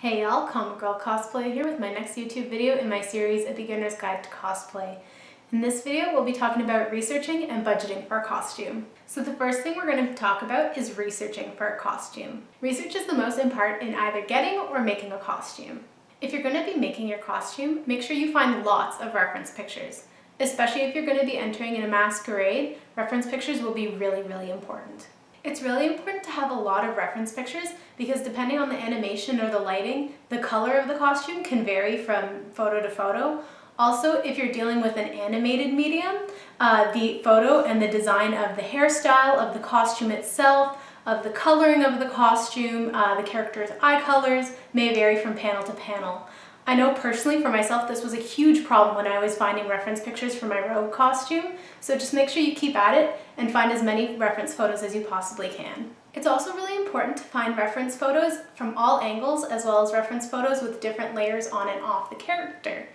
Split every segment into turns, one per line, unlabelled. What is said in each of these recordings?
Hey y'all, Comic Dog Cosplay here with my next YouTube video in my series A Beginner's Guide to Cosplay. In this video, we'll be talking about researching and budgeting for a costume. So the first thing we're going to talk about is researching for a costume. Research is the most important in either getting or making a costume. If you're going to be making your costume, make sure you find lots of reference pictures. Especially if you're going to be entering in a masquerade, reference pictures will be really important. It's really important to have a lot of reference pictures because depending on the animation or the lighting, the color of the costume can vary from photo to photo. Also, if you're dealing with an animated medium, the photo and the design of the hairstyle, of the costume itself, of the coloring of the costume, the character's eye colors may vary from panel to panel. I know personally for myself this was a huge problem when I was finding reference pictures for my robe costume, so just make sure you keep at it and find as many reference photos as you possibly can. It's also really important to find reference photos from all angles as well as reference photos with different layers on and off the character.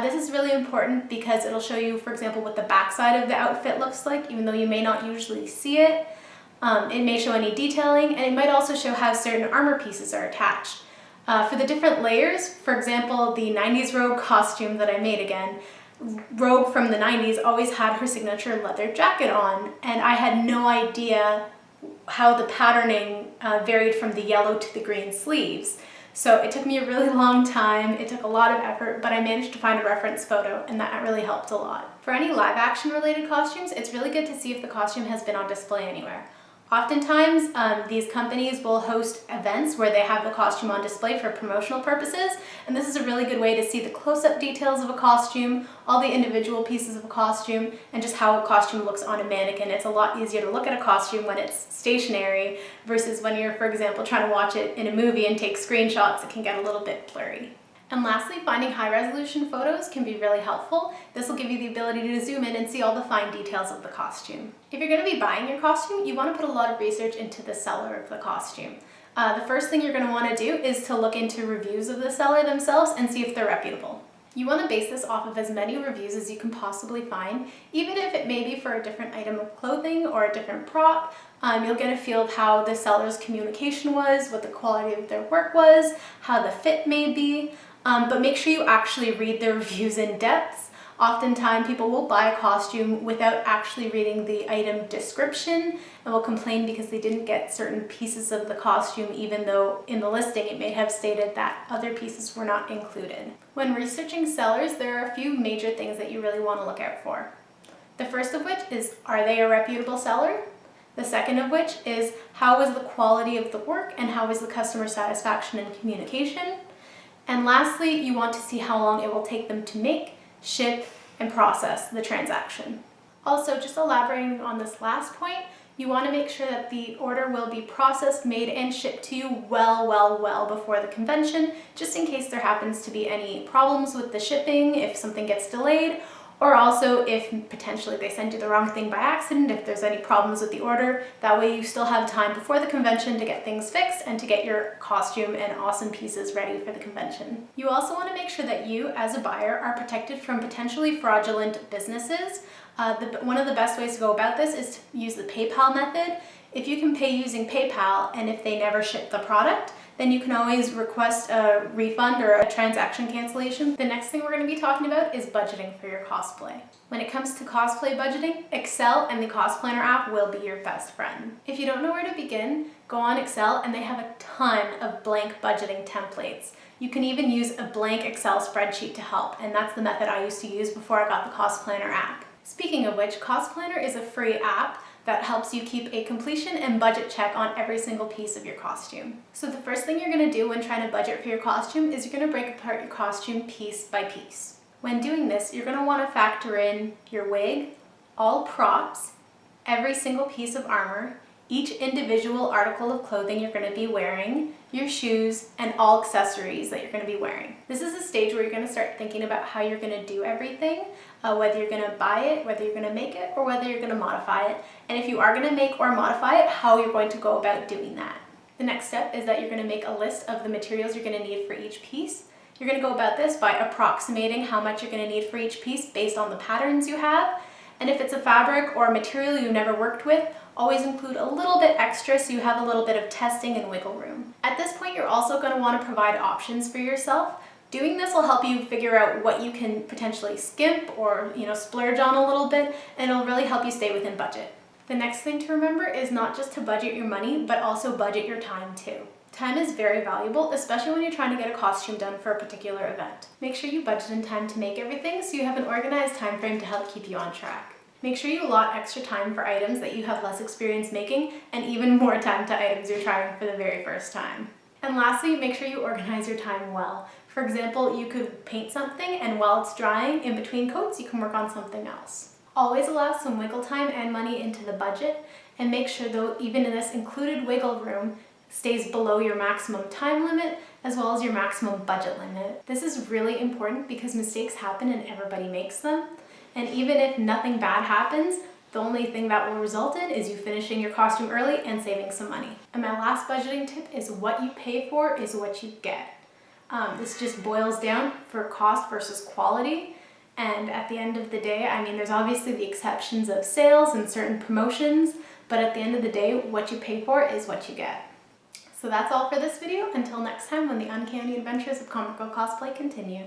This is really important because it'll show you, for example, what the backside of the outfit looks like, even though you may not usually see it. It may show any detailing, and it might also show how certain armor pieces are attached. For the different layers, for example, the 90s robe costume that I made again, Rogue from the 90s always had her signature leather jacket on, and I had no idea how the patterning varied from the yellow to the green sleeves. So it took me a really long time, it took a lot of effort, but I managed to find a reference photo, and that really helped a lot. For any live action related costumes, it's really good to see if the costume has been on display anywhere. Oftentimes, these companies will host events where they have the costume on display for promotional purposes, and this is a really good way to see the close-up details of a costume, all the individual pieces of a costume, and just how a costume looks on a mannequin. It's a lot easier to look at a costume when it's stationary versus when you're, for example, trying to watch it in a movie and take screenshots. It can get a little bit blurry. And lastly, finding high-resolution photos can be really helpful. This will give you the ability to zoom in and see all the fine details of the costume. If you're going to be buying your costume, you want to put a lot of research into the seller of the costume. The first thing you're going to want to do is to look into reviews of the seller themselves and see if they're reputable. You want to base this off of as many reviews as you can possibly find, even if it may be for a different item of clothing or a different prop. You'll get a feel of how the seller's communication was, what the quality of their work was, how the fit may be. But make sure you actually read the reviews in depth. Oftentimes people will buy a costume without actually reading the item description and will complain because they didn't get certain pieces of the costume even though in the listing it may have stated that other pieces were not included. When researching sellers, there are a few major things that you really want to look out for. The first of which is, are they a reputable seller? The second of which is, how is the quality of the work and how is the customer satisfaction and communication? And lastly, you want to see how long it will take them to make, ship, and process the transaction. Also, just elaborating on this last point, you want to make sure that the order will be processed, made, and shipped to you well before the convention, just in case there happens to be any problems with the shipping, if something gets delayed, or also if potentially they send you the wrong thing by accident, if there's any problems with the order. That way you still have time before the convention to get things fixed and to get your costume and awesome pieces ready for the convention. You also want to make sure that you, as a buyer, are protected from potentially fraudulent businesses. One of the best ways to go about this is to use the PayPal method. If you can pay using PayPal and if they never ship the product, then you can always request a refund or a transaction cancellation. The next thing we're going to be talking about is budgeting for your cosplay. When it comes to cosplay budgeting, Excel and the Cost Planner app will be your best friend. If you don't know where to begin, go on Excel and they have a ton of blank budgeting templates. You can even use a blank Excel spreadsheet to help, and that's the method I used to use before I got the Cost Planner app. Speaking of which, Cost Planner is a free app that helps you keep a completion and budget check on every single piece of your costume. So the first thing you're going to do when trying to budget for your costume is you're going to break apart your costume piece by piece. When doing this, you're going to want to factor in your wig, all props, every single piece of armor, each individual article of clothing you're going to be wearing, your shoes, and all accessories that you're going to be wearing. This is a stage where you're going to start thinking about how you're going to do everything, whether you're going to buy it, whether you're going to make it, or whether you're going to modify it. And if you are going to make or modify it, how you're going to go about doing that. The next step is that you're going to make a list of the materials you're going to need for each piece. You're going to go about this by approximating how much you're going to need for each piece based on the patterns you have. And if it's a fabric or a material you've never worked with, always include a little bit extra so you have a little bit of testing and wiggle room. At this point, you're also going to want to provide options for yourself. Doing this will help you figure out what you can potentially skimp or, splurge on a little bit, and it'll really help you stay within budget. The next thing to remember is not just to budget your money, but also budget your time too. Time is very valuable, especially when you're trying to get a costume done for a particular event. Make sure you budget in time to make everything so you have an organized time frame to help keep you on track. Make sure you allot extra time for items that you have less experience making, and even more time to items you're trying for the very first time. And lastly, make sure you organize your time well. For example, you could paint something, and while it's drying, in between coats, you can work on something else. Always allow some wiggle time and money into the budget, and make sure, though, even in this included wiggle room, stays below your maximum time limit as well as your maximum budget limit. This is really important because mistakes happen and everybody makes them. And even if nothing bad happens, the only thing that will result in is you finishing your costume early and saving some money. And my last budgeting tip is what you pay for is what you get. This just boils down for cost versus quality. And at the end of the day, there's obviously the exceptions of sales and certain promotions, but at the end of the day, what you pay for is what you get. So that's all for this video. Until next time, when the uncanny adventures of Comic Dog Cosplay continue.